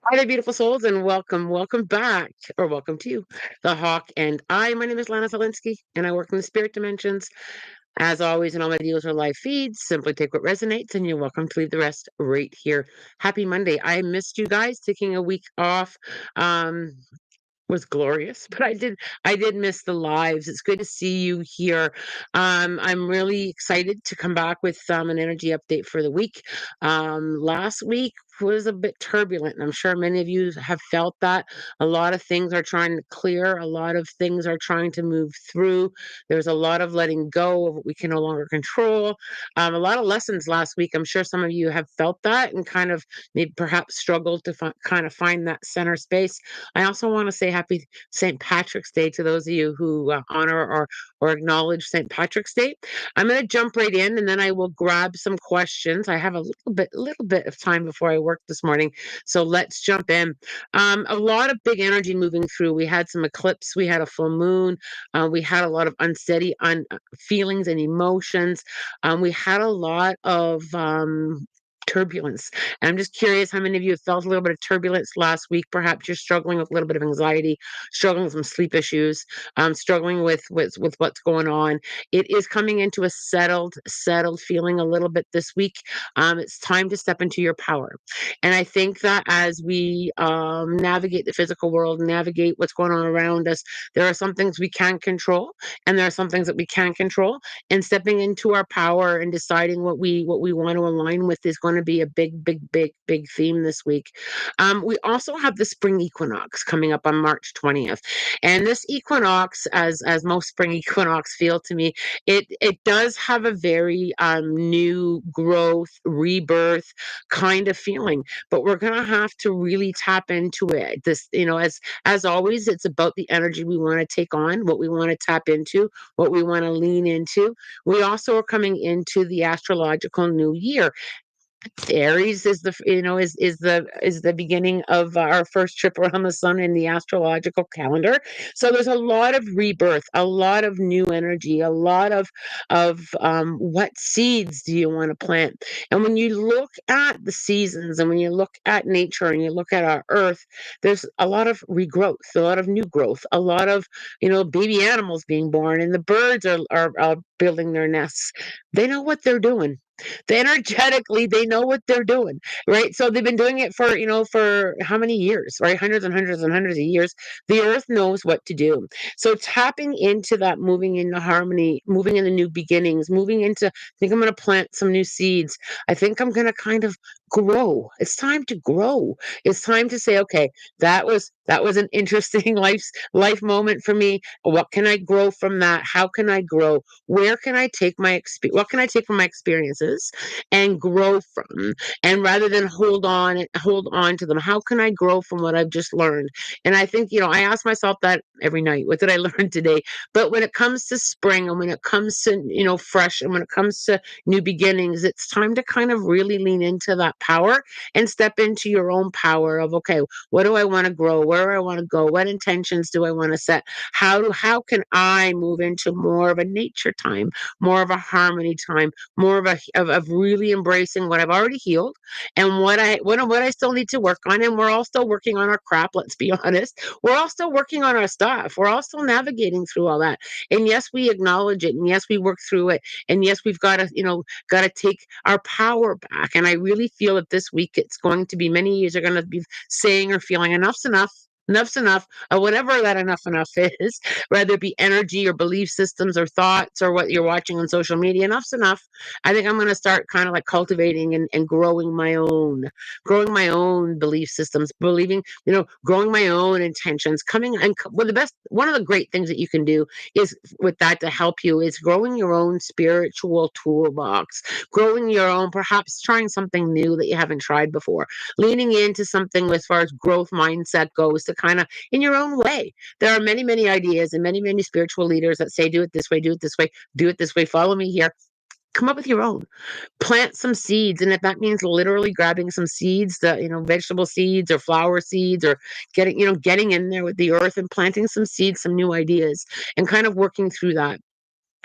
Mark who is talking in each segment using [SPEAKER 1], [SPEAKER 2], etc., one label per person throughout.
[SPEAKER 1] Hi there, beautiful souls, and welcome back, or welcome to the Hawk and I. My name is Lana Zelinsky, and I work in the spirit dimensions. As always, and all my deals are live feeds. Simply take what resonates, and you're welcome to leave the rest right here. Happy Monday. I missed you guys taking a week off. Um, was glorious, but I did miss the lives. It's good to see you here. I'm really excited to come back with an energy update for the week. Last week was a bit turbulent, and I'm sure many of you have felt that. A lot of things are trying to clear, a lot of things are trying to move through. There's a lot of letting go of what we can no longer control. A lot of lessons last week. I'm sure some of you have felt that and kind of maybe perhaps struggled to kind of find that center space. I also want to say happy St. Patrick's Day to those of you who honor or acknowledge St. Patrick's Day. I'm going to jump right in, and then I will grab some questions. I have a little bit of time before I work this morning, so let's jump in. A lot of big energy moving through. We had some eclipse. We had a full moon. We had a lot of unsteady feelings and emotions. We had a lot of turbulence. And I'm just curious how many of you have felt a little bit of turbulence last week. Perhaps you're struggling with a little bit of anxiety, struggling with some sleep issues, struggling with what's going on. It is coming into a settled feeling a little bit this week. It's time to step into your power. And I think that as we navigate the physical world, navigate what's going on around us, there are some things we can control, and there are some things that we can't control. And stepping into our power and deciding what we want to align with is going to be a big theme this week. We also have the spring equinox coming up on March 20th, and this equinox, as most spring equinox feel to me, it does have a very new growth, rebirth kind of feeling. But we're gonna have to really tap into it. This, as always, it's about the energy we want to take on, what we want to tap into, what we want to lean into. We also are coming into the astrological new year. Aries is the beginning of our first trip around the sun in the astrological calendar. So there's a lot of rebirth, a lot of new energy, a lot of what seeds do you want to plant? And when you look at the seasons, and when you look at nature, and you look at our earth, there's a lot of regrowth, a lot of new growth, a lot of baby animals being born, and the birds are building their nests. They know what they're doing. They energetically, they know what they're doing, right? So they've been doing it for how many years, right? Hundreds and hundreds and hundreds of years. The earth knows what to do. So tapping into that, moving into harmony, moving into new beginnings, moving into, I think I'm going to plant some new seeds. I think I'm going to kind of grow. It's time to grow. It's time to say, okay, that was an interesting life moment for me. What can I grow from that? How can I grow? Where can I take what can I take from my experiences and grow from? And rather than hold on to them, how can I grow from what I've just learned? And I think, I ask myself that every night. What did I learn today? But when it comes to spring, and when it comes to, fresh, and when it comes to new beginnings, it's time to kind of really lean into that power and step into your own power of, okay, what do I want to grow? Where do I want to go? What intentions do I want to set? How can I move into more of a nature time, more of a harmony time, more of really embracing what I've already healed, and what I still need to work on. And we're all still working on our crap, let's be honest. We're all still working on our stuff. We're all still navigating through all that. And yes, we acknowledge it, and yes, we work through it. And yes, we've got to take our power back. And I really feel that this week it's going to be, many years are going to be saying or feeling enough's enough. Enough's enough, or whatever that enough is, whether it be energy or belief systems or thoughts or what you're watching on social media. Enough's enough. I think I'm going to start kind of like cultivating and growing my own belief systems, believing, growing my own intentions, coming and one of the great things that you can do is with that to help you is growing your own spiritual toolbox, growing your own, perhaps trying something new that you haven't tried before, leaning into something as far as growth mindset goes to kind of in your own way. There are many, many ideas and many, many spiritual leaders that say, do it this way, do it this way, do it this way, follow me here. Come up with your own. Plant some seeds. And if that means literally grabbing some seeds, vegetable seeds or flower seeds, or getting in there with the earth and planting some seeds, some new ideas, and kind of working through that.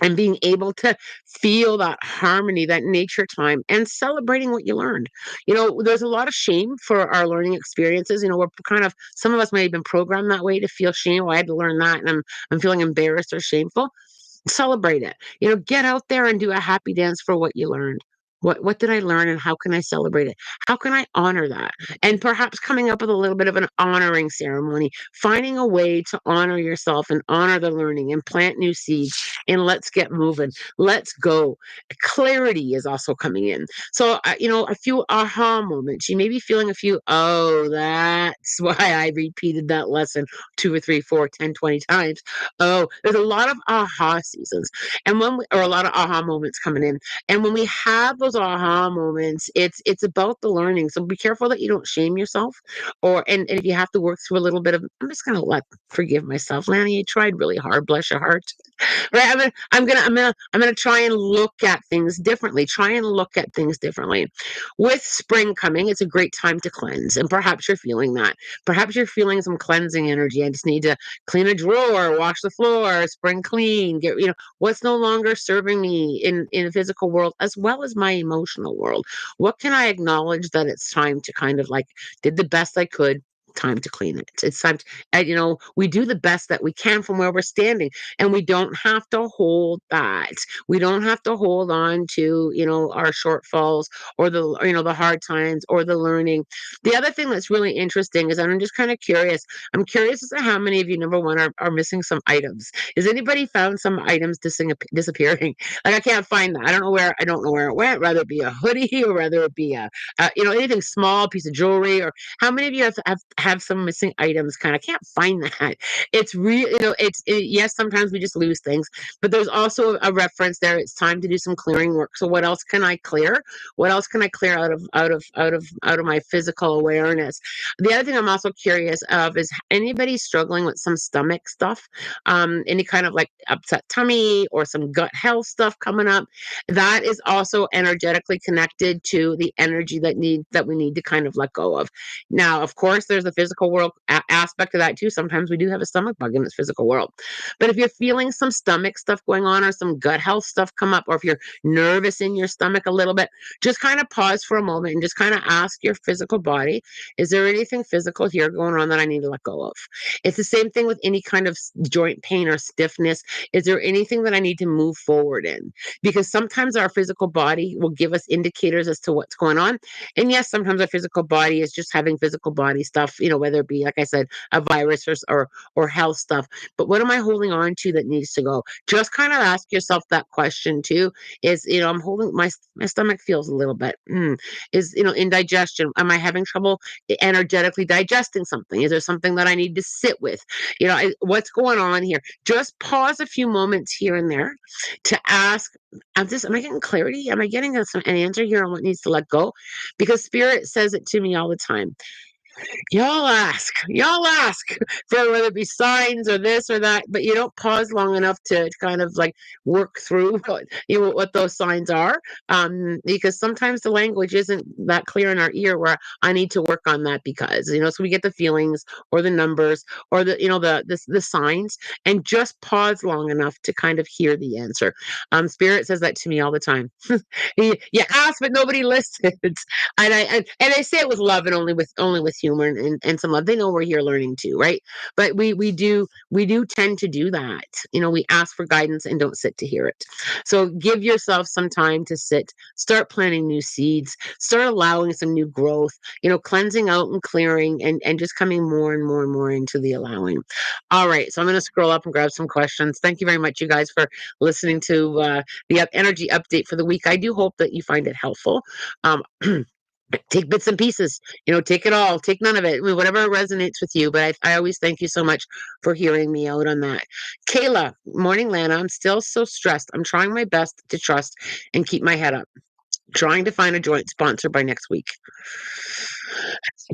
[SPEAKER 1] and being able to feel that harmony, that nature time, and celebrating what you learned. There's a lot of shame for our learning experiences. We're kind of, some of us may have been programmed that way to feel shame. Oh, I had to learn that, and I'm feeling embarrassed or shameful. Celebrate it. Get out there and do a happy dance for what you learned. What did I learn, and how can I celebrate it? How can I honor that? And perhaps coming up with a little bit of an honoring ceremony, finding a way to honor yourself and honor the learning and plant new seeds, and let's get moving. Let's go. Clarity is also coming in. So, a few aha moments. You may be feeling a few, oh, that's why I repeated that lesson 2 or 3, 4, 10, 20 times. Oh, there's a lot of aha seasons, or a lot of aha moments coming in. And when we have those aha moments, it's about the learning. So be careful that you don't shame yourself, and if you have to work through a little bit of, I'm just gonna forgive myself. Lanny, you tried really hard, bless your heart. Right? I'm gonna try and look at things differently. Try and look at things differently. With spring coming, it's a great time to cleanse, and perhaps you're feeling that. Perhaps you're feeling some cleansing energy. I just need to clean a drawer, wash the floor, spring clean, get what's no longer serving me in the physical world as well as my emotional world. What can I acknowledge that it's time to kind of like did the best I could. Time to clean it. It's time to, we do the best that we can from where we're standing, and we don't have to hold that. We don't have to hold on to, our shortfalls, or the hard times, or the learning. The other thing that's really interesting is, and I'm just kind of curious, I'm curious as to how many of you, number one, are missing some items. Has anybody found some items disappearing? Like, I can't find that. I don't know where it went, whether it be a hoodie or whether it be anything small, piece of jewelry, or how many of you have some missing items? Kind of can't find that. It's real, yes, sometimes we just lose things, but there's also a reference there. It's time to do some clearing work. So what else can I clear? What else can I clear out of my physical awareness? The other thing I'm also curious of is, anybody struggling with some stomach stuff, any kind of like upset tummy or some gut health stuff coming up? That is also energetically connected to the energy that we need to kind of let go of. Now, of course, there's a physical world aspect of that too. Sometimes we do have a stomach bug in this physical world. But if you're feeling some stomach stuff going on, or some gut health stuff come up, or if you're nervous in your stomach a little bit, just kind of pause for a moment and just kind of ask your physical body, is there anything physical here going on that I need to let go of? It's the same thing with any kind of joint pain or stiffness. Is there anything that I need to move forward in? Because sometimes our physical body will give us indicators as to what's going on. And yes, sometimes our physical body is just having physical body stuff, whether it be, like I said, a virus, or health stuff. But what am I holding on to that needs to go? Just kind of ask yourself that question too. Is, I'm holding my stomach feels a little bit, is, indigestion. Am I having trouble energetically digesting something? Is there something that I need to sit with? What's going on here? Just pause a few moments here and there to ask, am I getting clarity? Am I getting an answer here on what needs to let go? Because spirit says it to me all the time. Y'all ask for whether it be signs or this or that, but you don't pause long enough to kind of like work through what those signs are. Because sometimes the language isn't that clear in our ear, where I need to work on that, because so we get the feelings, or the numbers, or the signs, and just pause long enough to kind of hear the answer. Spirit says that to me all the time. You ask, but nobody listens. And I say it with love, and only with humor, and some love. They know we're here learning too, right? But we do tend to do that. We ask for guidance and don't sit to hear it. So give yourself some time to sit, start planting new seeds, start allowing some new growth, cleansing out and clearing, and just coming more and more and more into the allowing. All right. So I'm going to scroll up and grab some questions. Thank you very much, you guys, for listening to the energy update for the week. I do hope that you find it helpful. Um, take bits and pieces, take it all, take none of it. I mean, whatever resonates with you. But I always thank you so much for hearing me out on that. Kayla, morning, Lana. I'm still so stressed. I'm trying my best to trust and keep my head up. Trying to find a joint sponsor by next week.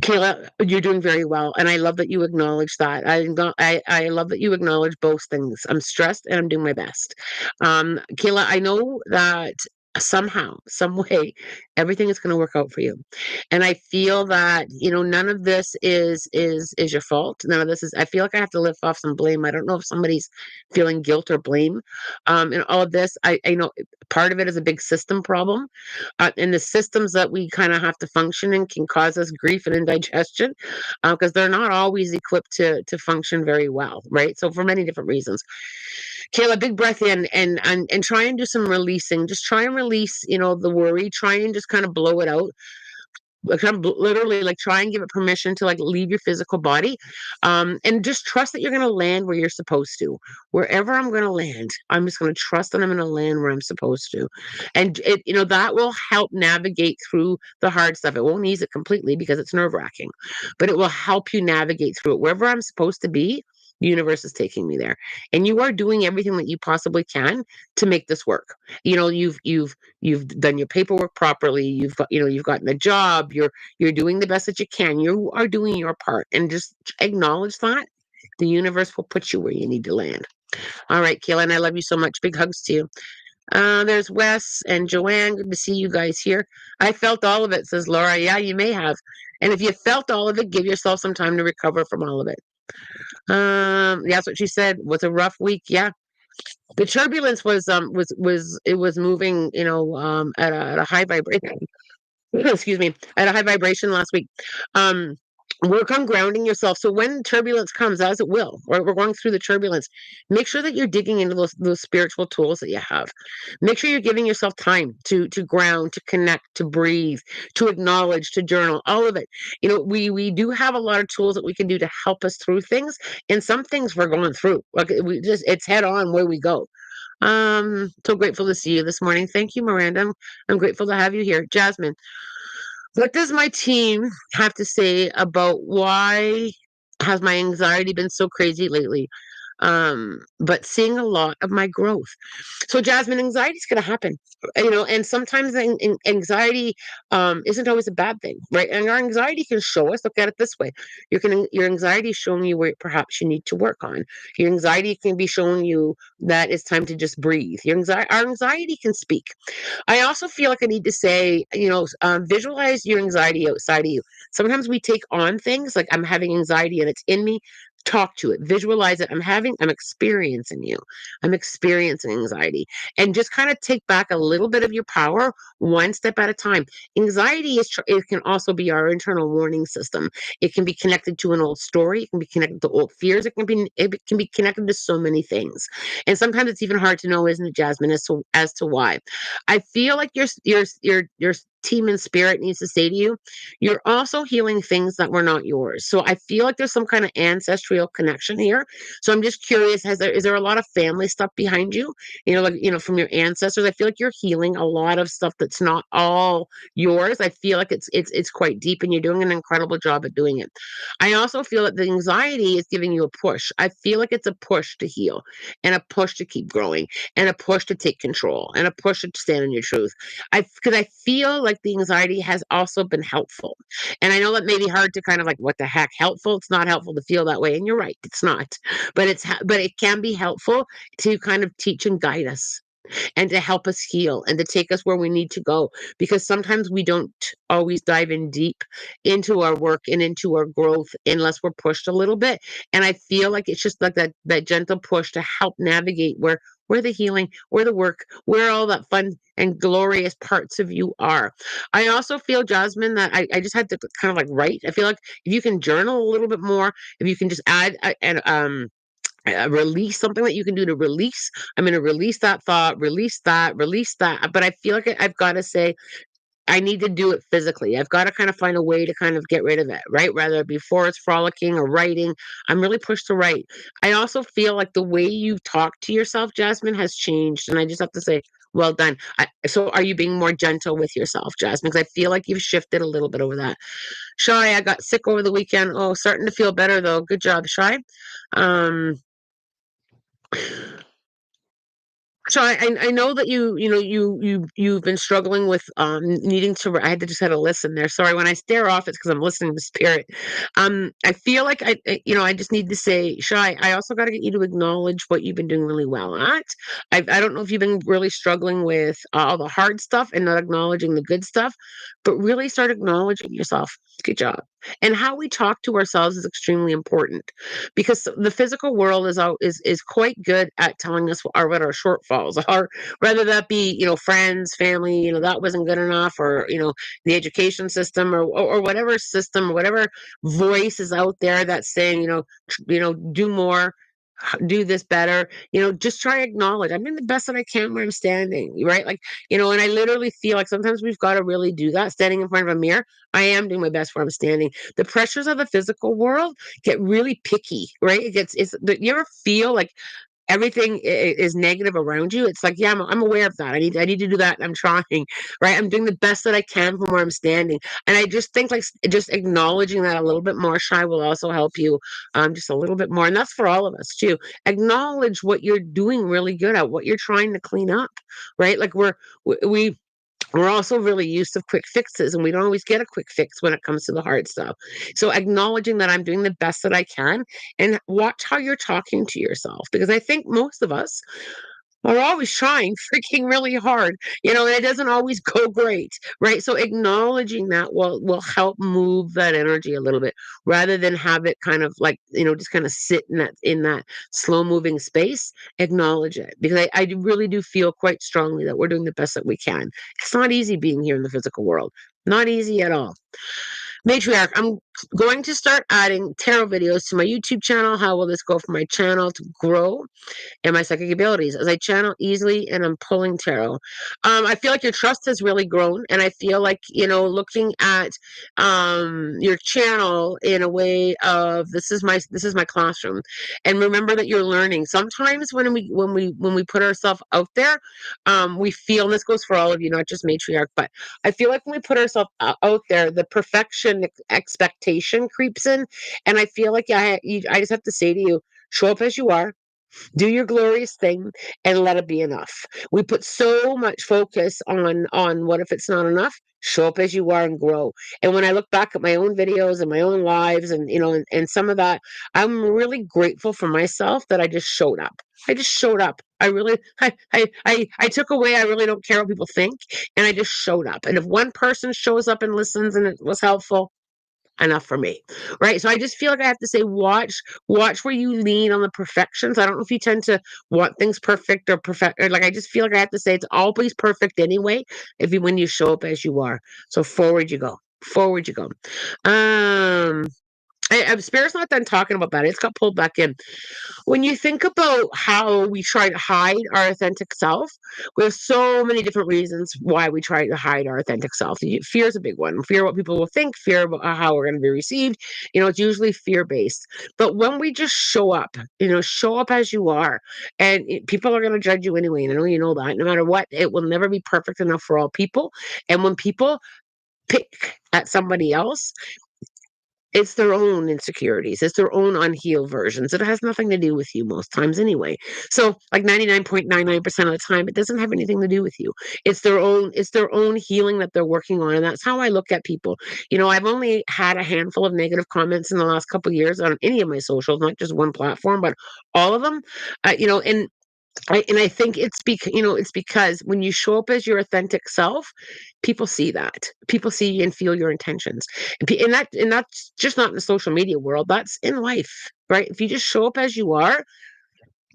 [SPEAKER 1] Kayla, you're doing very well, and I love that you acknowledge that. I love that you acknowledge both things. I'm stressed and I'm doing my best. Kayla, I know that somehow, some way, everything is going to work out for you. And I feel that, none of this is your fault. None of this is, I feel like I have to lift off some blame. I don't know if somebody's feeling guilt or blame. In all of this, I know part of it is a big system problem. And the systems that we kind of have to function in can cause us grief and indigestion, because they're not always equipped to function very well, right? So for many different reasons. Kayla, big breath in, and try and do some releasing. Just try and release, the worry. Try and just kind of blow it out. Like, kind of literally, like, try and give it permission to, like, leave your physical body, and just trust that you're going to land where you're supposed to. Wherever I'm going to land, I'm just going to trust that I'm going to land where I'm supposed to. And that will help navigate through the hard stuff. It won't ease it completely because it's nerve wracking, but it will help you navigate through it. Wherever I'm supposed to be, the universe is taking me there, and you are doing everything that you possibly can to make this work. You've done your paperwork properly. You've gotten a job. You're doing the best that you can. You are doing your part, and just acknowledge that the universe will put you where you need to land. All right, Kaylin, I love you so much. Big hugs to you. There's Wes and Joanne. Good to see you guys here. I felt all of it, says Laura. Yeah, you may have. And if you felt all of it, give yourself some time to recover from all of it. That's what she said. Was a rough week. Yeah, the turbulence was it was moving, at a high vibration. Excuse me, at a high vibration last week. Um, Work on grounding yourself. So when turbulence comes, as it will, or we're going through the turbulence, make sure that you're digging into those spiritual tools that you have. Make sure you're giving yourself time to ground, to connect, to breathe, to acknowledge, to journal, all of it. We do have a lot of tools that we can do to help us through things, and some things we're going through. Like, it's head on where we go. So grateful to see you this morning. Thank you, Miranda. I'm grateful to have you here. Jasmine, what does my team have to say about why has my anxiety been so crazy lately? But seeing a lot of my growth. So, Jasmine, anxiety is going to happen, and sometimes anxiety isn't always a bad thing, right? And our anxiety can show us. Look at it this way: your anxiety is showing you where perhaps you need to work on. Your anxiety can be showing you that it's time to just breathe. Our anxiety can speak. I also feel like I need to say, visualize your anxiety outside of you. Sometimes we take on things like, I'm having anxiety and it's in me. Talk to it, visualize it. I'm experiencing you. I'm experiencing anxiety. And just kind of take back a little bit of your power, one step at a time. Anxiety it can also be our internal warning system. It can be connected to an old story. It can be connected to old fears. It can be connected to so many things. And sometimes it's even hard to know, isn't it, Jasmine, as to why. I feel like your team in spirit needs to say to you, you're also healing things that were not yours. So I feel like there's some kind of ancestral connection here. So I'm just curious, is there a lot of family stuff behind you? From your ancestors. I feel like you're healing a lot of stuff that's not all yours. I feel like it's quite deep, and you're doing an incredible job at doing it. I also feel that the anxiety is giving you a push. I feel like it's a push to heal, and a push to keep growing, and a push to take control, and a push to stand in your truth. Because I feel like the anxiety has also been helpful. And I know that may be hard to kind of like, what the heck, helpful? It's not helpful to feel that way. And you're right, it's not. But it can be helpful to kind of teach and guide us, and to help us heal, and to take us where we need to go, because sometimes we don't always dive in deep into our work and into our growth unless we're pushed a little bit. And I feel like it's just like that gentle push to help navigate where the healing, where the work, where all that fun and glorious parts of you are. I also feel, Jasmine, that I just had to kind of like write. I feel like if you can journal a little bit more, if you can just add and release, something that you can do to release. I'm going to release that thought, release that. But I feel like I've got to say, I need to do it physically. I've got to kind of find a way to kind of get rid of it, right? Whether it be forest frolicking or writing. I'm really pushed to write. I also feel like the way you talk to yourself, Jasmine, has changed. And I just have to say, well done. So are you being more gentle with yourself, Jasmine? Because I feel like you've shifted a little bit over that. Shy, I got sick over the weekend. Oh, starting to feel better though. Good job, Shy. Um, So I know that you've been struggling with needing to. I had to just had to listen there. Sorry, when I stare off, it's because I'm listening to spirit. I feel like I just need to say, Shy. I also got to get you to acknowledge what you've been doing really well at. I don't know if you've been really struggling with all the hard stuff and not acknowledging the good stuff, but really start acknowledging yourself. Good job. And how we talk to ourselves is extremely important because the physical world is quite good at telling us what our shortfalls are, whether that be friends, family, that wasn't good enough, or the education system, or whatever system, whatever voice is out there that's saying do more, do this better, just try to acknowledge I'm doing the best that I can where I'm standing, right? Like, and I literally feel like sometimes we've got to really do that, standing in front of a mirror. I am doing my best where I'm standing. The pressures of the physical world get really picky, right? You ever feel like everything is negative around you? It's like, yeah, I'm aware of that. I need to do that. I'm trying, right? I'm doing the best that I can from where I'm standing. And I just think like just acknowledging that a little bit more, Shy, will also help you just a little bit more. And that's for all of us too. Acknowledge what you're doing really good at, what you're trying to clean up, right? Like we we're also really used to quick fixes, and we don't always get a quick fix when it comes to the hard stuff. So acknowledging that I'm doing the best that I can, and watch how you're talking to yourself, because I think most of us are always trying freaking really hard, and it doesn't always go great, right? So acknowledging that will help move that energy a little bit, rather than have it kind of like, just kind of sit in that slow moving space. Acknowledge it, because I really do feel quite strongly that we're doing the best that we can. It's not easy being here in the physical world. Not easy at all. Matriarch, I'm going to start adding tarot videos to my YouTube channel. How will this go for my channel to grow? And my psychic abilities as I channel easily and I'm pulling tarot. I feel like your trust has really grown, and I feel like looking at your channel in a way of this is my classroom, and remember that you're learning. Sometimes when we put ourselves out there, we feel, and this goes for all of you, not just matriarch, but I feel like when we put ourselves out there, the perfection expectation creeps in, and I feel like I just have to say to you, show up as you are, do your glorious thing, and let it be enough. We put so much focus on what if it's not enough. Show up as you are and grow. And when I look back at my own videos and my own lives, and and some of that, I'm really grateful for myself that I just showed up. I just showed up. I really I took away I really don't care what people think, and I just showed up. And if one person shows up and listens and it was helpful, enough for me, right? So I just feel like I have to say, watch where you lean on the perfections. I don't know if you tend to want things perfect or perfect, or like, I just feel like I have to say it's always perfect anyway, if you when you show up as you are. So forward you go. Forward you go. um Spirit's not done talking about that. It's got pulled back in. When you think about how we try to hide our authentic self, we have so many different reasons why we try to hide our authentic self. Fear is a big one. Fear what people will think, fear about how we're going to be received. It's usually fear based. But when we just show up, show up as you are, and people are going to judge you anyway. And I know you know that. No matter what, it will never be perfect enough for all people. And when people pick at somebody else, it's their own insecurities. It's their own unhealed versions. It has nothing to do with you most times anyway. So like 99.99% of the time, it doesn't have anything to do with you. It's their own healing that they're working on. And that's how I look at people. I've only had a handful of negative comments in the last couple of years on any of my socials, not just one platform, but all of them. And I think it's because when you show up as your authentic self, people see that. People see and feel your intentions. And that's just not in the social media world. That's in life, right? If you just show up as you are,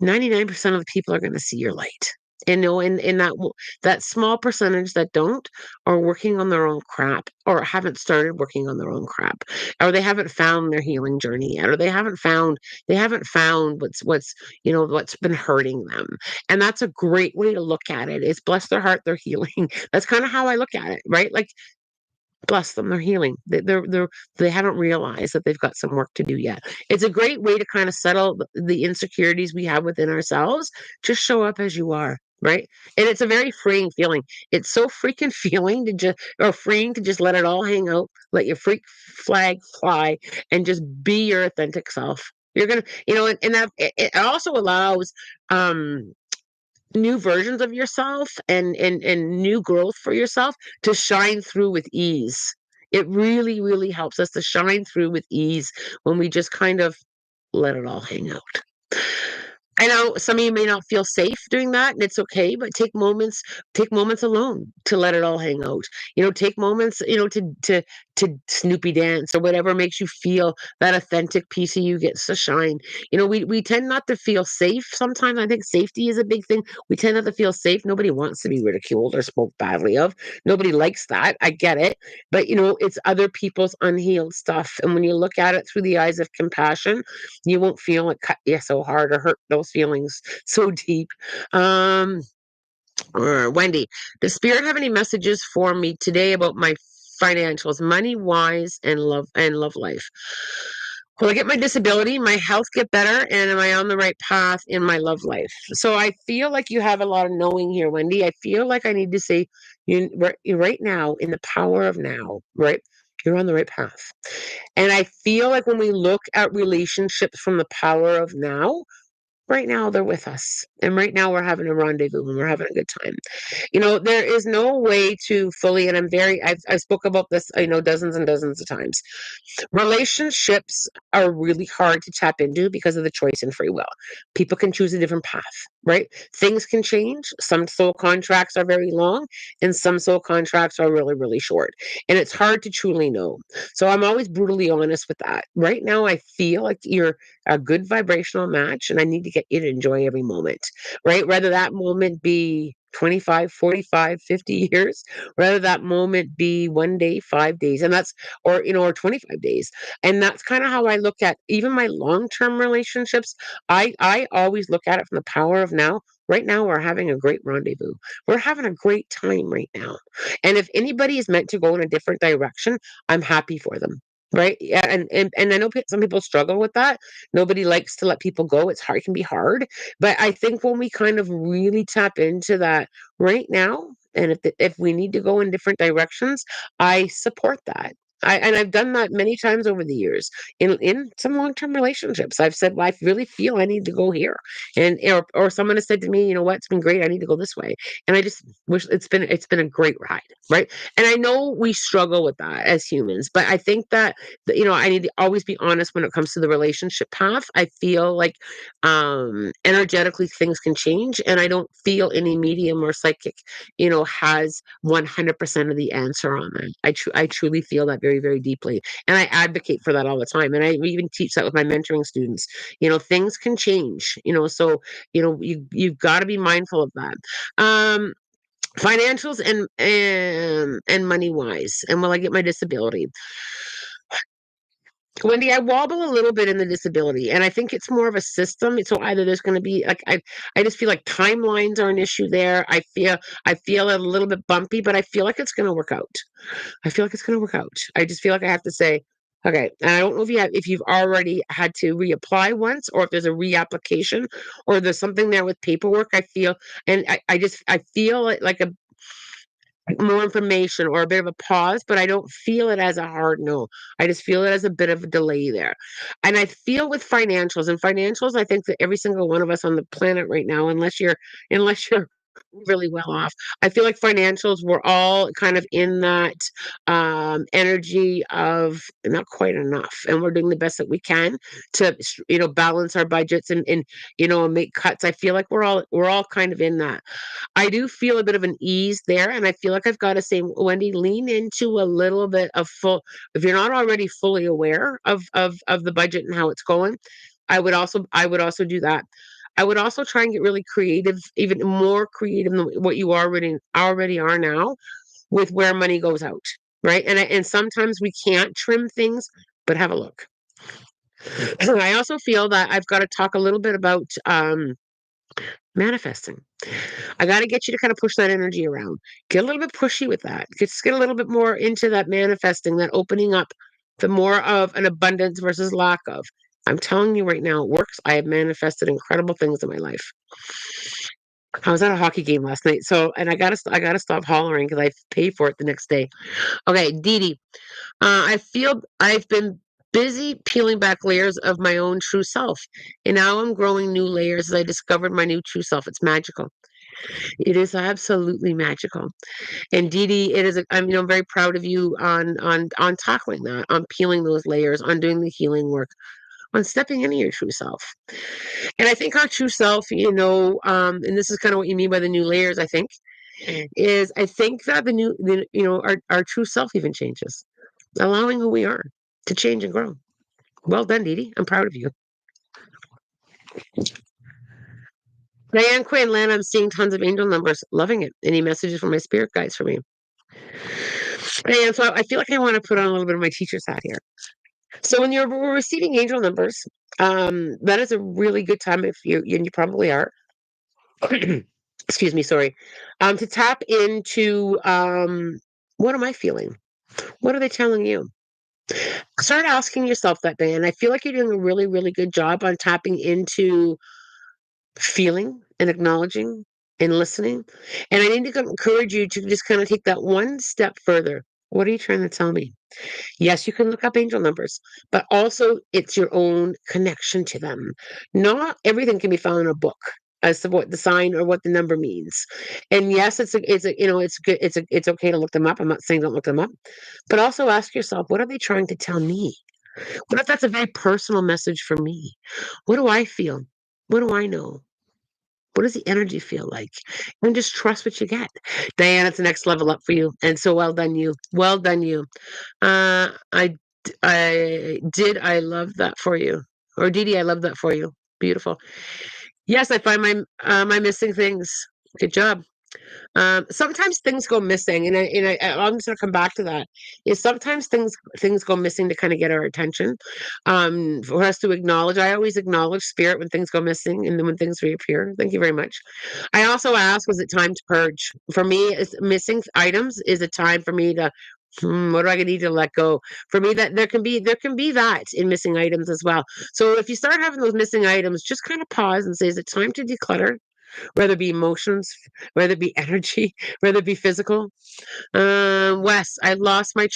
[SPEAKER 1] 99% of the people are going to see your light. And in that small percentage that don't are working on their own crap, or haven't started working on their own crap, or they haven't found their healing journey yet, or they haven't found what's been hurting them. And that's a great way to look at it. Is bless their heart, they're healing. That's kind of how I look at it, right? Like, bless them, they're healing. They haven't realized that they've got some work to do yet. It's a great way to kind of settle the insecurities we have within ourselves. Just show up as you are, right? And it's a very freeing feeling. It's so freaking freeing to just let it all hang out, let your freak flag fly, and just be your authentic self. You're gonna, and that it also allows um new versions of yourself and new growth for yourself to shine through with ease. It really, really helps us to shine through with ease when we just kind of let it all hang out. I know some of you may not feel safe doing that, and it's okay, but take moments alone to let it all hang out. Take moments, to Snoopy dance or whatever makes you feel that authentic piece of you gets to shine. We tend not to feel safe sometimes. I think safety is a big thing. We tend not to feel safe. Nobody wants to be ridiculed or spoke badly of. Nobody likes that. I get it. But it's other people's unhealed stuff. And when you look at it through the eyes of compassion, you won't feel it cut you so hard or hurt those feelings so deep. Um, Wendy, does Spirit have any messages for me today about my financials, money wise, and love life? Will I get my disability, my health get better, and am I on the right path in my love life? So I feel like you have a lot of knowing here, Wendy. I feel like I need to say right now, in the power of now, right? You're on the right path. And I feel like when we look at relationships from the power of now, right now they're with us. And right now we're having a rendezvous and we're having a good time. There is no way to fully, and I spoke about this, dozens and dozens of times. Relationships are really hard to tap into because of the choice and free will. People can choose a different path, right? Things can change. Some soul contracts are very long, and some soul contracts are really, really short. And it's hard to truly know. So I'm always brutally honest with that. Right now, I feel like you're a good vibrational match, and I need to get you to enjoy every moment, right? Whether that moment be 25, 45, 50 years, rather that moment be 1 day, 5 days, and that's or 25 days. And that's kind of how I look at even my long-term relationships. I always look at it from the power of now. Right now we're having a great rendezvous. We're having a great time right now. And if anybody is meant to go in a different direction, I'm happy for them. Right. Yeah. And I know some people struggle with that. Nobody likes to let people go. It's hard, it can be hard. But I think when we kind of really tap into that right now, and if we need to go in different directions, I support that. And I've done that many times over the years in some long term relationships. I've said, "Well, I really feel I need to go here," and or someone has said to me, "You know what? It's been great. I need to go this way." And I just wish it's been a great ride, right? And I know we struggle with that as humans, but I think that I need to always be honest when it comes to the relationship path. I feel like energetically things can change, and I don't feel any medium or psychic has 100% of the answer on that. I truly feel that very, very deeply. And I advocate for that all the time. And I even teach that with my mentoring students. Things can change, so, you've got to be mindful of that. Financials and money wise. And will I get my disability? Wendy, I wobble a little bit in the disability, and I think it's more of a system. So either there's going to be like I just feel like timelines are an issue there. I feel it a little bit bumpy, but I feel like it's going to work out. I feel like it's going to work out. I just feel like I have to say, okay. And I don't know if you've already had to reapply once, or if there's a reapplication, or there's something there with paperwork. I feel, and I feel like a more information or a bit of a pause, but I don't feel it as a hard no. I just feel it as a bit of a delay there. And I feel with financials, I think that every single one of us on the planet right now, unless you're really well off, I feel like financials, we're all kind of in that energy of not quite enough. And we're doing the best that we can to balance our budgets and make cuts. I feel like we're all kind of in that. I do feel a bit of an ease there, and I feel like I've got to say, Wendy, lean into a little bit of full. If you're not already fully aware of the budget and how it's going, I would also do that. I would also try and get really creative, even more creative than what you already are now, with where money goes out, right? And sometimes we can't trim things, but have a look. I also feel that I've got to talk a little bit about manifesting. I got to get you to kind of push that energy around. Get a little bit pushy with that. Just get a little bit more into that manifesting, that opening up, the more of an abundance versus lack of. I'm telling you right now, it works. I have manifested incredible things in my life. I was at a hockey game last night, so and I gotta stop hollering because I pay for it the next day. Okay, Dee Dee, I feel I've been busy peeling back layers of my own true self, and now I'm growing new layers as I discovered my new true self. It's magical. It is absolutely magical. And Dee Dee, it is I'm, I'm very proud of you on tackling that, on peeling those layers, on doing the healing work, on stepping into your true self. And I think our true self, and this is kind of what you mean by the new layers, I think, is I think that our true self even changes, allowing who we are to change and grow. Well done, Dee Dee. I'm proud of you. Diane Quinn, Lan, I'm seeing tons of angel numbers. Loving it. Any messages from my spirit guides for me? And so I feel like I want to put on a little bit of my teacher's hat here. So when you're receiving angel numbers, that is a really good time if and you probably are. Excuse me, sorry. To tap into what am I feeling? What are they telling you? Start asking yourself that, Dan. I feel like you're doing a really, really good job on tapping into feeling and acknowledging and listening. And I need to encourage you to just kind of take that one step further. What are you trying to tell me? Yes, you can look up angel numbers, but also it's your own connection to them. Not everything can be found in a book as to what the sign or what the number means. And yes, it's good. It's okay to look them up. I'm not saying don't look them up, but also ask yourself, what are they trying to tell me? What if that's a very personal message for me? What do I feel? What do I know? What does the energy feel like? And just trust what you get. Diane, it's the next level up for you. And so well done, you. Well done, you. I love that for you. Or Dee Dee, I love that for you. Beautiful. Yes, I find my missing things. Good job. Sometimes things go missing, I'm just gonna come back to that. Is sometimes things go missing to kind of get our attention, for us to acknowledge. I always acknowledge spirit when things go missing, and then when things reappear. Thank you very much. I also ask, was it time to purge? For me, is missing items is a time for me to. What do I need to let go? For me, that there can be that in missing items as well. So if you start having those missing items, just kind of pause and say, is it time to declutter? Whether it be emotions, whether it be energy, whether it be physical. Wes, I lost my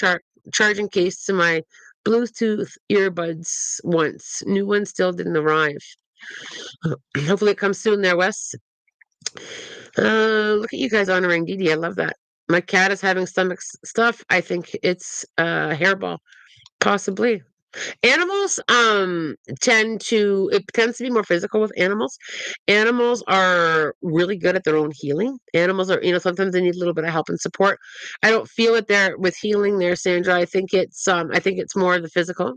[SPEAKER 1] charging case to my Bluetooth earbuds once. New one still didn't arrive. Hopefully it comes soon there, Wes. Look at you guys honoring Dee Dee. I love that. My cat is having stomach stuff. I think it's hairball. Possibly. Animals tends to be more physical with animals. Animals are really good at their own healing. Animals are, sometimes they need a little bit of help and support. I don't feel it there with healing there, Sandra. I think it's more of the physical.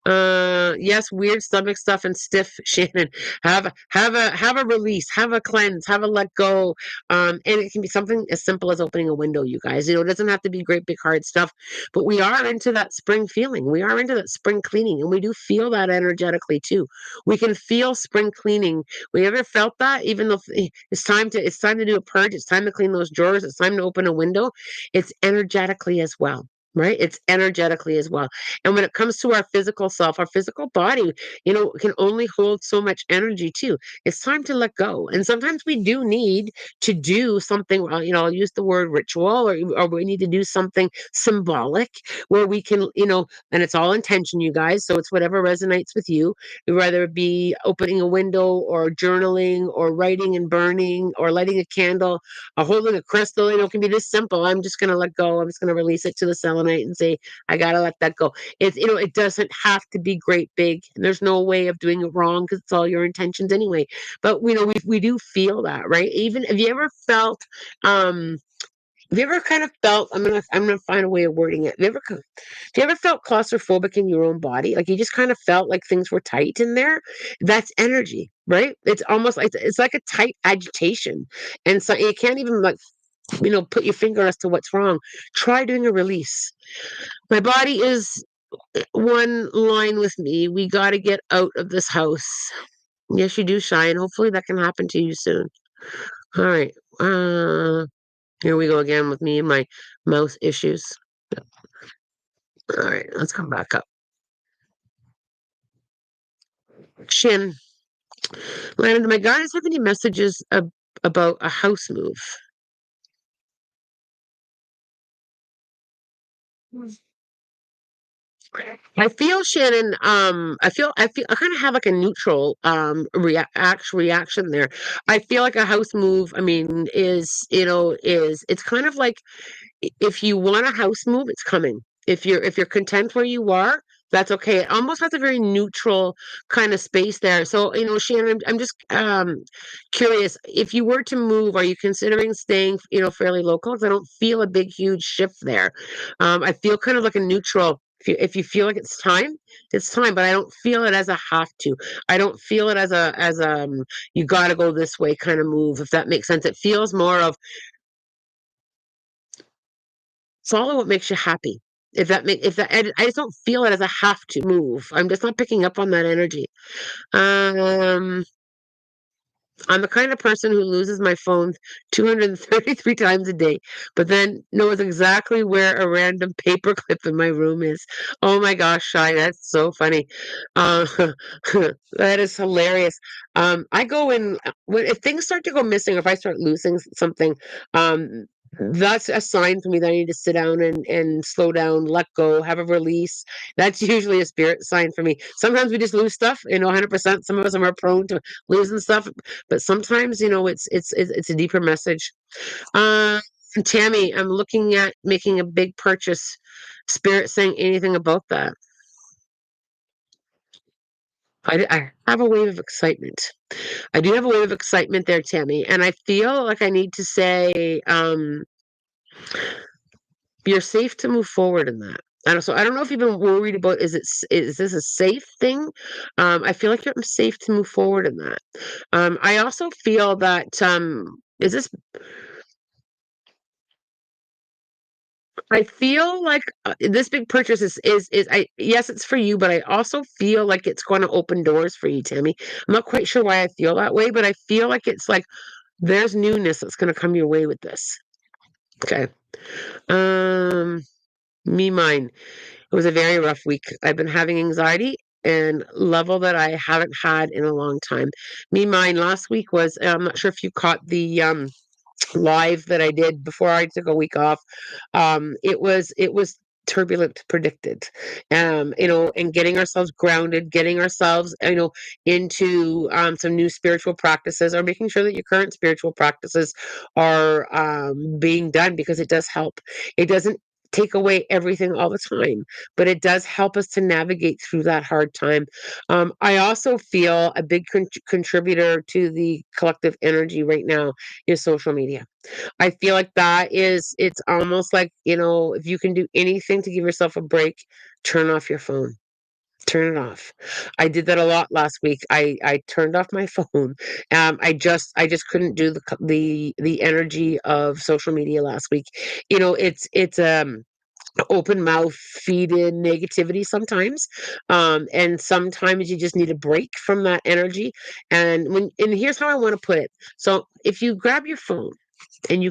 [SPEAKER 1] Yes, weird stomach stuff and stiff, Shannon. Have a release, have a cleanse, have a let go. And it can be something as simple as opening a window, you guys. It doesn't have to be great big hard stuff, but we are into that spring feeling. We are into that spring cleaning, and we do feel that energetically too. We can feel spring cleaning. We ever felt that? Even though it's time to do a purge, it's time to clean those drawers, it's time to open a window. It's energetically as well. Right? It's energetically as well. And when it comes to our physical self, our physical body, can only hold so much energy too. It's time to let go. And sometimes we do need to do something, I'll use the word ritual, or we need to do something symbolic where we can, and it's all intention, you guys. So it's whatever resonates with you, whether it be opening a window or journaling or writing and burning or lighting a candle or holding a crystal. It can be this simple. I'm just going to let go. I'm just going to release it to the selenite and say, I got to let that go. It doesn't have to be great big. There's no way of doing it wrong because it's all your intentions anyway. But we do feel that, right? Even have you ever felt have you ever kind of felt I'm gonna find a way of wording it. Have you ever felt claustrophobic in your own body? Like you just kind of felt like things were tight in there? That's energy, right? It's almost like it's like a tight agitation. And so you can't even put your finger as to what's wrong. Try doing a release. My body is one line with me. We got to get out of this house. Yes, you do, Shine. Hopefully that can happen to you soon. All right. Here we go again with me and my mouth issues. All right, let's come back up. Shin, Landon, do my guys have any messages about a house move? I feel Shannon, I feel I kind of have like a neutral reaction there. I feel like a house move, I mean, is it's kind of like if you want a house move, it's coming. If you're content where you are, that's okay. It almost has a very neutral kind of space there. So, Shannon, I'm just curious. If you were to move, are you considering staying, fairly local? Because I don't feel a big, huge shift there. I feel kind of like a neutral. If you feel like it's time, but I don't feel it as a have to. I don't feel it as you got to go this way kind of move. If that makes sense, it feels more of follow what makes you happy. If that I just don't feel it as a have to move. I'm just not picking up on that energy. Um, I'm the kind of person who loses my phone 233 times a day, but then knows exactly where a random paperclip in my room is. Oh my gosh, Shy, that's so funny. Uh, that is hilarious. I go in if things start to go missing, or if I start losing something, um, that's a sign for me that I need to sit down and slow down, let go, have a release. That's usually a spirit sign for me. Sometimes we just lose stuff, 100%. Some of us are more prone to losing stuff, but sometimes it's a deeper message. uh Tammy, I'm looking at making a big purchase. Spirit saying anything about that? I have a wave of excitement. I do have a wave of excitement there, Tammy, and I feel like I need to say, you're safe to move forward in that. I don't know if you've been worried about, is this a safe thing? I feel like you're safe to move forward in that. I also feel that, is this I feel like, this big purchase is I yes, it's for you, but I also feel like it's gonna open doors for you, Tammy. I'm not quite sure why I feel that way, but I feel like it's like there's newness that's gonna come your way with this. Okay. Um, mine. It was a very rough week. I've been having anxiety and level that I haven't had in a long time. Mine last week was, I'm not sure if you caught the live that I did before I took a week off. It was turbulent, predicted. And getting ourselves grounded, getting ourselves, into some new spiritual practices, or making sure that your current spiritual practices are being done, because it does help. It doesn't take away everything all the time, but it does help us to navigate through that hard time. I also feel a big contributor to the collective energy right now is social media. I feel like it's almost like, if you can do anything to give yourself a break, turn off your phone. Turn it off. I did that a lot last week. I turned off my phone. I just couldn't do the energy of social media last week. It's open mouth feed in negativity sometimes, and sometimes you just need a break from that energy. And here's how I want to put it. So if you grab your phone and you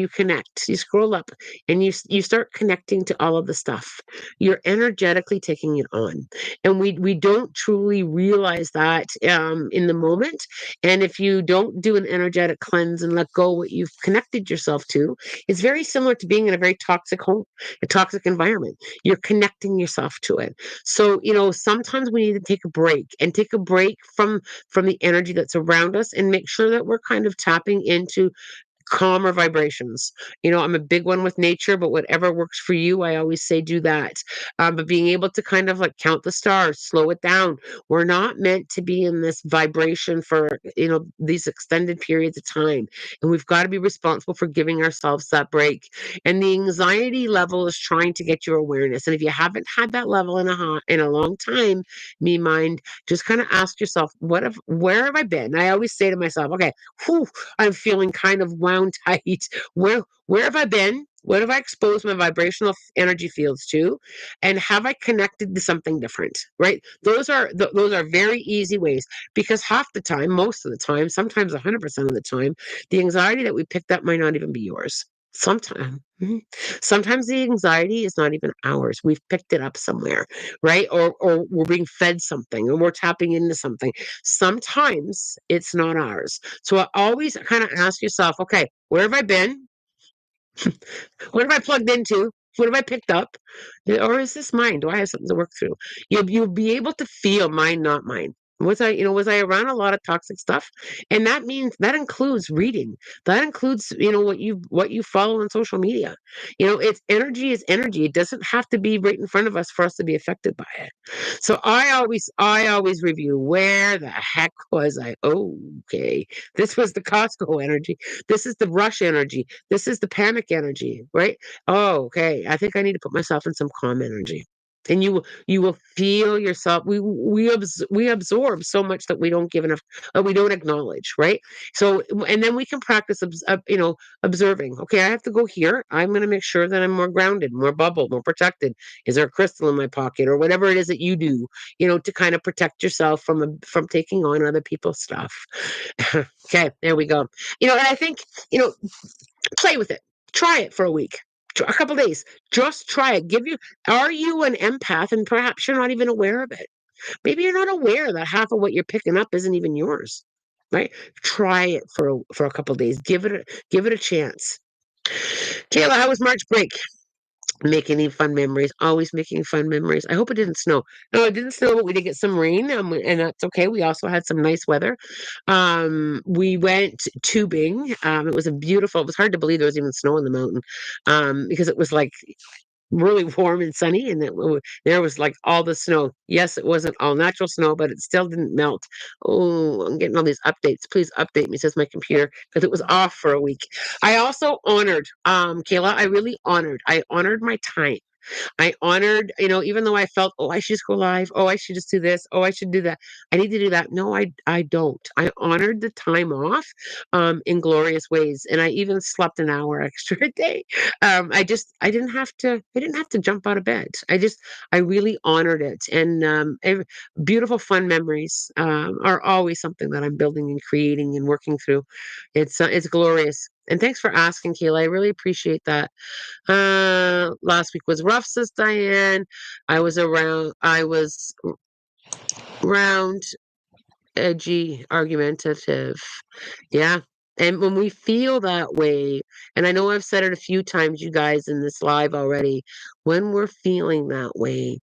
[SPEAKER 1] connect, you scroll up, and you start connecting to all of the stuff, you're energetically taking it on, and we don't truly realize that in the moment. And if you don't do an energetic cleanse and let go what you've connected yourself to, it's very similar to being in a very toxic home, a toxic environment. You're connecting yourself to it. So, sometimes we need to take a break, and take a break from the energy that's around us, and make sure that we're kind of tapping into calmer vibrations. I'm a big one with nature, but whatever works for you, I always say do that. But being able to kind of like count the stars, slow it down. We're not meant to be in this vibration for, these extended periods of time. And we've got to be responsible for giving ourselves that break. And the anxiety level is trying to get your awareness. And if you haven't had that level in a long time, mind, just kind of ask yourself, where have I been? I always say to myself, okay, whew, I'm feeling kind of wound tight. Where have I been? What have I exposed my vibrational energy fields to? And have I connected to something different? Right? Those are very easy ways, because half the time, most of the time, sometimes 100% of the time, the anxiety that we picked up might not even be yours. Sometimes, sometimes the anxiety is not even ours. We've picked it up somewhere, right? Or we're being fed something, or we're tapping into something. Sometimes it's not ours. So I always kind of ask yourself, okay, where have I been? What have I plugged into? What have I picked up? Or is this mine? Do I have something to work through? You'll be able to feel mine, not mine. Was I around a lot of toxic stuff? And that means that includes reading. That includes, what you follow on social media. It's energy is energy. It doesn't have to be right in front of us for us to be affected by it. So I always review where the heck was I? Okay. This was the Costco energy. This is the rush energy. This is the panic energy, right? Oh, okay. I think I need to put myself in some calm energy. And you will feel yourself. We absorb so much that we don't give enough. We don't acknowledge, right? So, and then we can practice, observing. Okay, I have to go here. I'm going to make sure that I'm more grounded, more bubbled, more protected. Is there a crystal in my pocket, or whatever it is that you do? To kind of protect yourself from taking on other people's stuff. Okay, there we go. And I think you know play with it. Try it for a week, a couple days. Just try it. Are you an empath and perhaps you're not even aware of it? Maybe you're not aware that half of what you're picking up isn't even yours, right? Try it for a couple days. Give it a chance. Kayla, how was March break? Making any fun memories, always making fun memories. I hope it didn't snow. No, it didn't snow, but we did get some rain, and that's okay. We also had some nice weather. We went tubing. It was hard to believe there was even snow in the mountain, because it was like really warm and sunny, and there was like all the snow. Yes, it wasn't all natural snow, but it still didn't melt. Oh, I'm getting all these updates. Please update me, says my computer, because it was off for a week. I also honored, Kayla. I honored my time. I honored, even though I felt, oh, I should just go live. Oh, I should just do this. Oh, I should do that. I need to do that. No, I don't. I honored the time off, in glorious ways. And I even slept an hour extra a day. I didn't have to jump out of bed. I really honored it. And beautiful, fun memories, are always something that I'm building and creating and working through. It's glorious. And thanks for asking, Kayla. I really appreciate that. Last week was rough, says Diane. I was round, edgy, argumentative. Yeah. And when we feel that way, and I know I've said it a few times, you guys, in this live already, when we're feeling that way,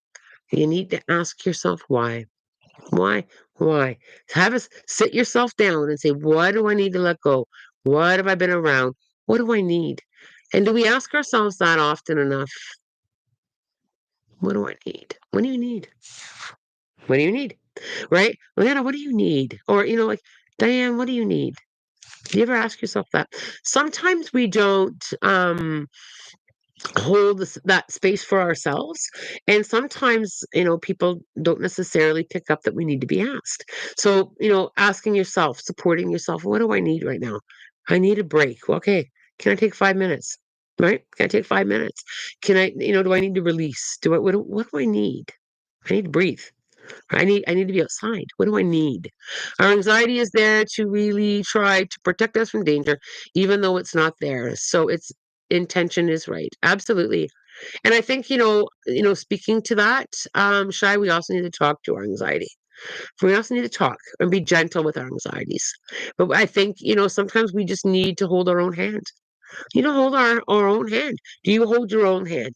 [SPEAKER 1] you need to ask yourself why. Why? Why? Have us sit yourself down and say, what do I need to let go? What have I been around? What do I need? And do we ask ourselves that often enough? What do I need? What do you need? What do you need? Right? Leanna, what do you need? Or, like, Diane, what do you need? Do you ever ask yourself that? Sometimes we don't hold that space for ourselves. And sometimes, people don't necessarily pick up that we need to be asked. So, asking yourself, supporting yourself, what do I need right now? I need a break. Well, okay. Can I take 5 minutes? Right? Can I take 5 minutes? Can I, do I need to release? What do I need? I need to breathe. I need to be outside. What do I need? Our anxiety is there to really try to protect us from danger, even though it's not there. So its intention is right. Absolutely. And I think, speaking to that, Shy, we also need to talk to our anxiety. We also need to talk and be gentle with our anxieties. But I think, sometimes we just need to hold our own hand. Hold our own hand. Do you hold your own hand?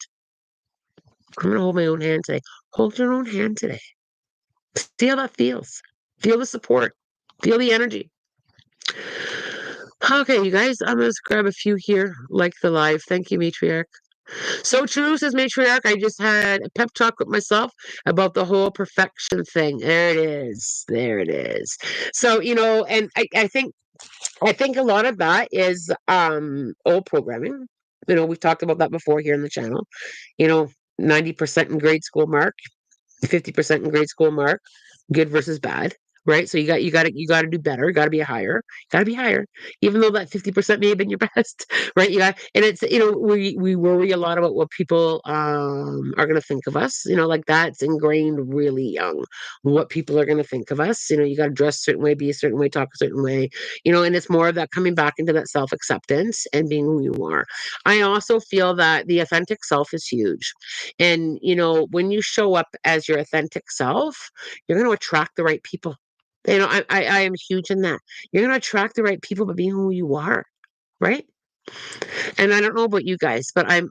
[SPEAKER 1] I'm going to hold my own hand today. Hold your own hand today. See how that feels. Feel the support. Feel the energy. Okay, you guys, I'm going to grab a few here, like the live. Thank you, Matriarch. So true, says Matriarch. I just had a pep talk with myself about the whole perfection thing. There it is. There it is. So, and I think a lot of that is old programming. We've talked about that before here in the channel. You know, 90% in grade school mark, 50% in grade school mark, good versus bad, right? So you got to do better. You got to be higher. Got to be higher, even though that 50% may have been your best, right? And it's we worry a lot about what people are going to think of us. Like that's ingrained really young. What people are going to think of us. You got to dress a certain way, be a certain way, talk a certain way. And it's more of that coming back into that self acceptance and being who you are. I also feel that the authentic self is huge. And, when you show up as your authentic self, you're going to attract the right people. I am huge in that. You're going to attract the right people by being who you are, right? And I don't know about you guys, but I'm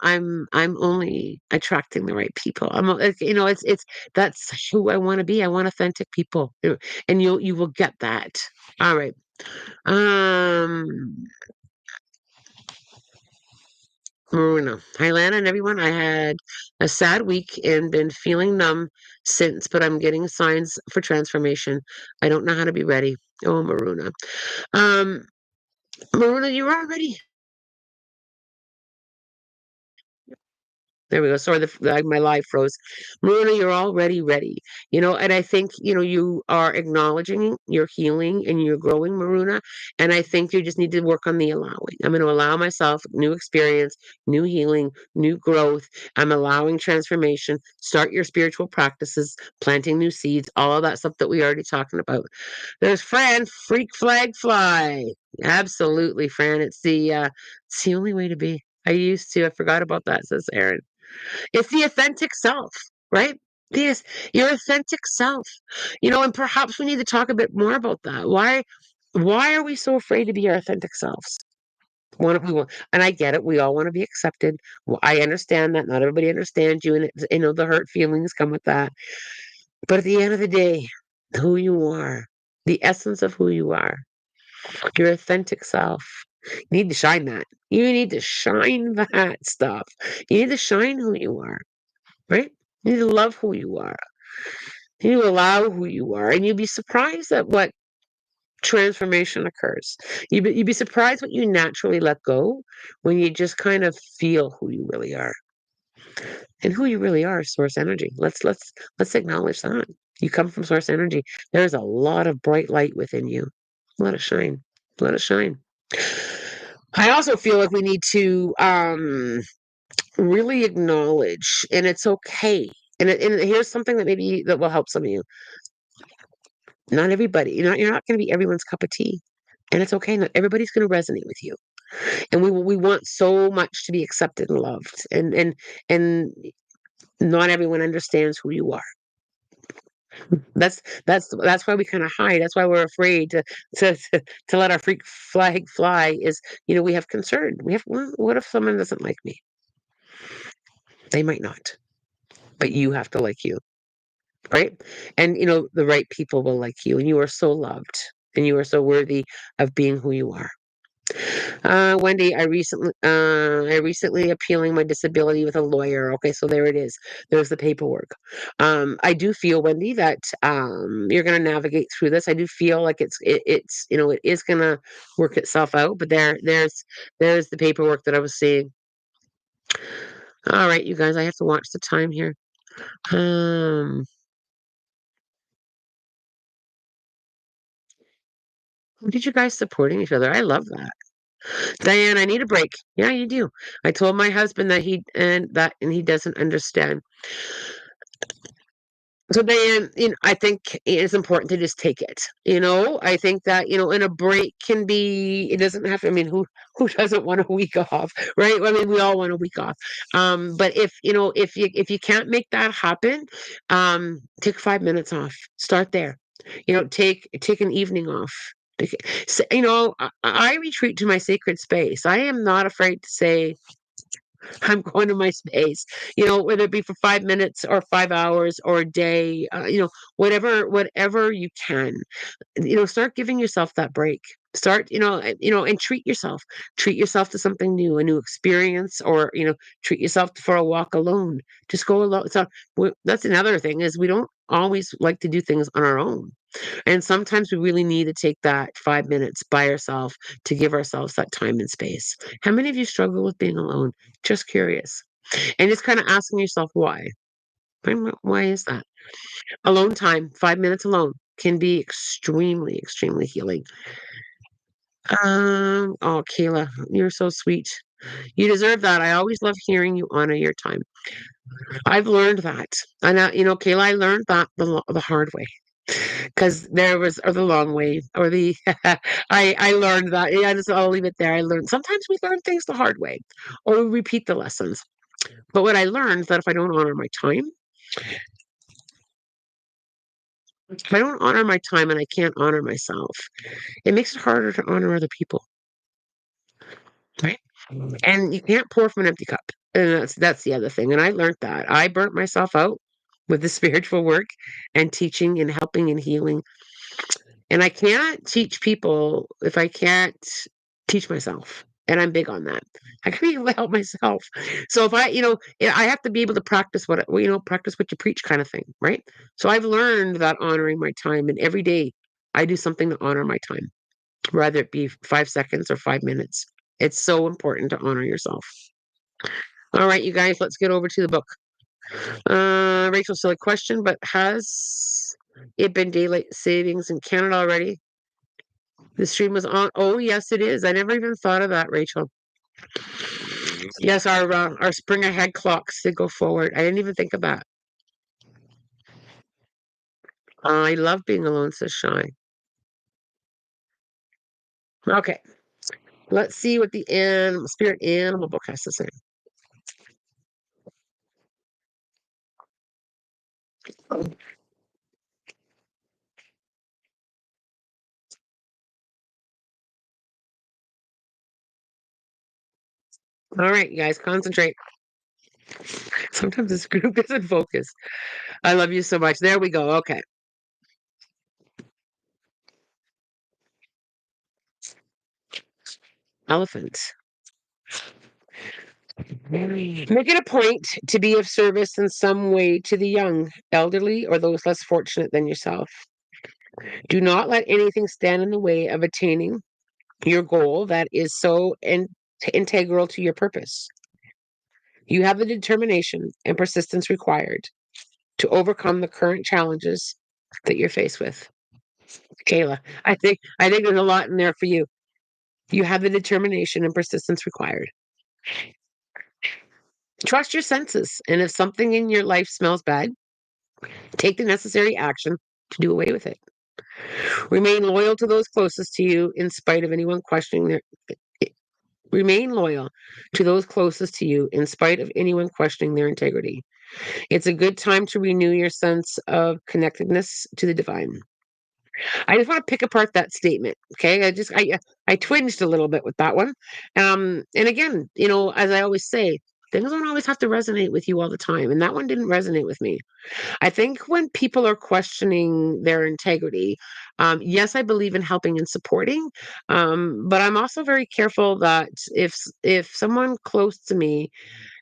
[SPEAKER 1] only attracting the right people. It's that's who I want to be. I want authentic people, and you will get that. All right. Um, Maruna, Lana, and everyone. I had a sad week and been feeling numb since, but I'm getting signs for transformation. I don't know how to be ready. Oh, Maruna. Um, Maruna, you're already There we go. Sorry, my live froze. Maruna, you're already ready. And I think, you are acknowledging your healing and you're growing, Maruna. And I think you just need to work on the allowing. I'm going to allow myself new experience, new healing, new growth. I'm allowing transformation. Start your spiritual practices, planting new seeds, all of that stuff that we already talking about. There's Fran, freak flag fly. Absolutely, Fran. It's the only way to be. I forgot about that, says Aaron. It's the authentic self, right? Yes, your authentic self. And perhaps we need to talk a bit more about that. Why are we so afraid to be our authentic selves? We want, and I get it. We all want to be accepted. Well, I understand that not everybody understands you, and the hurt feelings come with that. But at the end of the day, who you are, the essence of who you are, your authentic self. You need to shine that. You need to shine that stuff. You need to shine who you are, right? You need to love who you are. You need to allow who you are. And you'd be surprised at what transformation occurs. You'd be surprised what you naturally let go when you just kind of feel who you really are. And who you really are is source energy. Let's acknowledge that. You come from source energy. There's a lot of bright light within you. Let it shine. Let it shine. I also feel like we need to really acknowledge, and it's okay. And here's something that will help some of you. Not everybody, you're not going to be everyone's cup of tea, and it's okay. Not everybody's going to resonate with you, and we want so much to be accepted and loved, and not everyone understands who you are. That's why we kind of hide. That's why we're afraid to let our freak flag fly. Is we have concern. We have what if someone doesn't like me? They might not, but you have to like you, right? And the right people will like you, and you are so loved, and you are so worthy of being who you are. Wendy, I recently appealing my disability with a lawyer. Okay, so there it is. There's the paperwork. I do feel, Wendy, that you're going to navigate through this. I do feel like it is going to work itself out. But there's the paperwork that I was seeing. All right, you guys, I have to watch the time here. Um, did you guys supporting each other? I love that. Diane, I need a break. Yeah, you do. I told my husband that he doesn't understand. So Diane, I think it is important to just take it. I think that, and a break can be, it doesn't have to, I mean, who doesn't want a week off, right? I mean, we all want a week off. But if you can't make that happen, take 5 minutes off. Start there. Take an evening off. So, I retreat to my sacred space. I am not afraid to say, I'm going to my space, whether it be for 5 minutes or 5 hours or a day, whatever you can, start giving yourself that break. Start, and treat yourself to something new, a new experience, or, treat yourself for a walk alone. Just go alone. So that's another thing is we don't always like to do things on our own. And sometimes we really need to take that 5 minutes by ourselves to give ourselves that time and space. How many of you struggle with being alone? Just curious. And just kind of asking yourself why. Why is that? Alone time, 5 minutes alone can be extremely, extremely healing. Oh, Kayla, you're so sweet. You deserve that. I always love hearing you honor your time. I've learned that. And, Kayla, I learned that the hard way. Because there was, or the long way, or the, I learned that. Yeah, I'll leave it there. I learned sometimes we learn things the hard way, or we repeat the lessons. But what I learned is that if I don't honor my time, if I don't honor my time and I can't honor myself, it makes it harder to honor other people, right? And you can't pour from an empty cup. And that's the other thing. And I learned that. I burnt myself out with the spiritual work and teaching and helping and healing. And I can't teach people if I can't teach myself. And I'm big on that. I can be able to help myself. So if I have to be able to practice practice what you preach kind of thing, right? So I've learned that honoring my time, and every day I do something to honor my time, whether it be 5 seconds or 5 minutes. It's so important to honor yourself. All right, you guys, let's get over to the book. Rachel, silly question, but has it been daylight savings in Canada already? The stream was on. Oh, yes, it is. I never even thought of that, Rachel. Yes, our spring ahead clocks they go forward. I didn't even think of that. I love being alone, says Shy. Okay, let's see what the spirit animal book has to say. All right, you guys, concentrate. Sometimes this group doesn't focus. I love you so much. There we go. Okay. Elephant. Make it a point to be of service in some way to the young, elderly, or those less fortunate than yourself. Do not let anything stand in the way of attaining your goal that is so integral to your purpose. You have the determination and persistence required to overcome the current challenges that you're faced with. Kayla, I think there's a lot in there for you. You have the determination and persistence required. Trust your senses, and if something in your life smells bad, take the necessary action to do away with it. Remain loyal to those closest to you in spite of anyone questioning their Remain loyal to those closest to you in spite of anyone questioning their integrity. It's a good time to renew your sense of connectedness to the divine. I just want to pick apart that statement. Okay. I twinged a little bit with that one. And again, as I always say, things don't always have to resonate with you all the time. And that one didn't resonate with me. I think when people are questioning their integrity, yes, I believe in helping and supporting, but I'm also very careful that if someone close to me,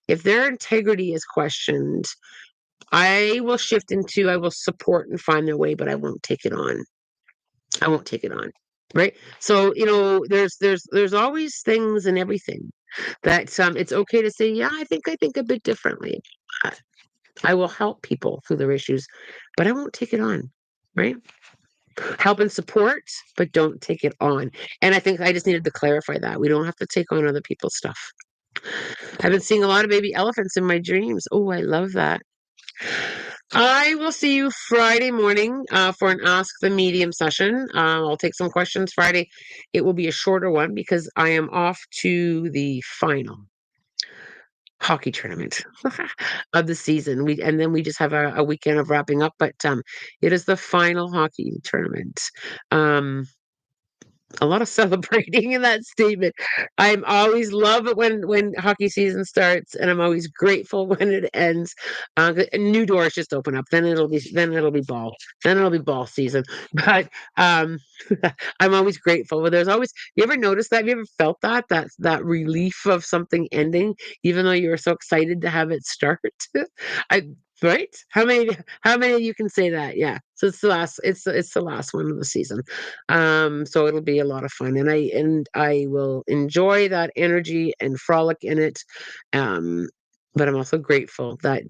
[SPEAKER 1] if their integrity is questioned, I will shift into I will support and find their way, but I won't take it on. I won't take it on. Right. So, there's always things and everything that it's okay to say, yeah, I think a bit differently. I, I will help people through their issues, but I won't take it on. Right. Help and support, but don't take it on. And I think I just needed to clarify that. We don't have to take on other people's stuff. I've been seeing a lot of baby elephants in my dreams. Oh, I love that. I will see you Friday morning for an Ask the Medium session. I'll take some questions Friday. It will be a shorter one because I am off to the final hockey tournament of the season. And then we just have a weekend of wrapping up, but it is the final hockey tournament. Um, a lot of celebrating in that statement. I'm always love it when hockey season starts, and I'm always grateful when it ends. New doors just open up. Then it'll be ball. Then it'll be ball season. But I'm always grateful. But there's always. You ever notice that? Have you ever felt that relief of something ending, even though you were so excited to have it start? I Right? How many of you can say that? Yeah. So it's the last one of the season. So it'll be a lot of fun, and I will enjoy that energy and frolic in it. Um but I'm also grateful that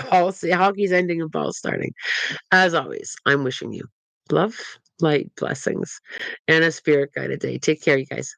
[SPEAKER 1] hockey's ending and ball's starting. As always, I'm wishing you love, light, blessings, and a spirit guided day. Take care, you guys.